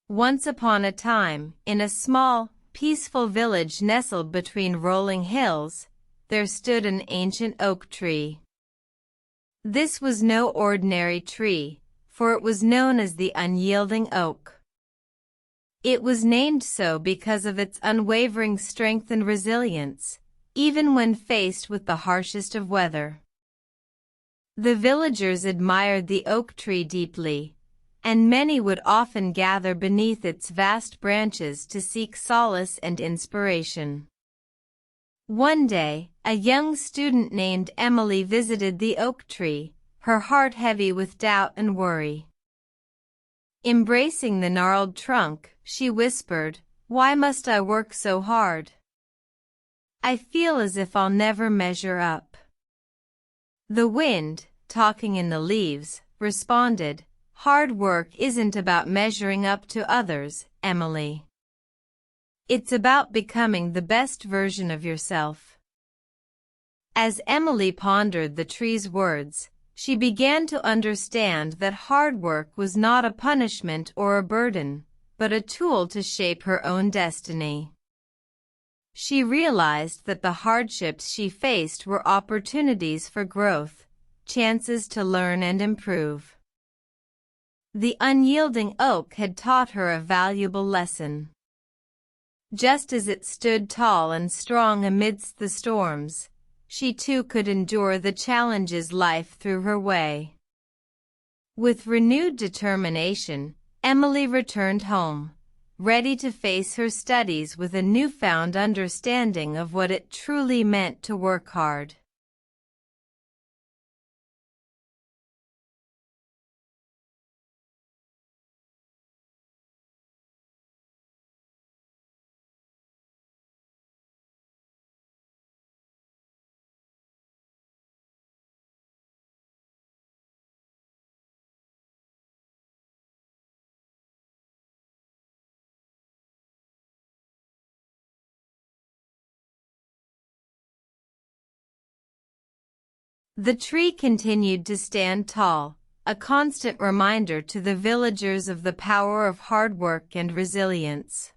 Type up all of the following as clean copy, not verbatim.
Once upon a time, in a small, peaceful village nestled between rolling hills, there stood an ancient oak tree. This was no ordinary tree, for it was known as the Unyielding Oak. It was named so because of its unwavering strength and resilience, even when faced with the harshest of weather. The villagers admired the oak tree deeply, and many would often gather beneath its vast branches to seek solace and inspiration. One day, a young student named Emily visited the oak tree, her heart heavy with doubt and worry. Embracing the gnarled trunk, she whispered, "Why must I work so hard? I feel as if I'll never measure up." The wind, talking in the leaves, responded, "Hard work isn't about measuring up to others, Emily. It's about becoming the best version of yourself." As Emily pondered the tree's words, she began to understand that hard work was not a punishment or a burden, but a tool to shape her own destiny. She realized that the hardships she faced were opportunities for growth, chances to learn and improve. The unyielding oak had taught her a valuable lesson. Just as it stood tall and strong amidst the storms, she too could endure the challenges life threw her way. With renewed determination, Emily returned home, ready to face her studies with a newfound understanding of what it truly meant to work hard. The tree continued to stand tall, a constant reminder to the villagers of the power of hard work and resilience.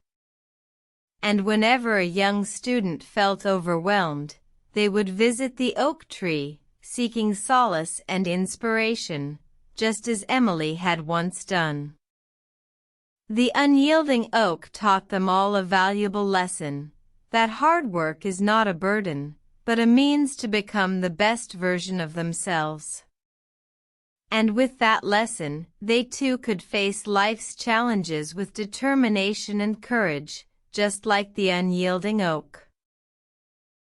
And whenever a young student felt overwhelmed, they would visit the oak tree, seeking solace and inspiration, just as Emily had once done. The unyielding oak taught them all a valuable lesson, that hard work is not a burden, but a means to become the best version of themselves. And with that lesson, they too could face life's challenges with determination and courage, just like the unyielding oak.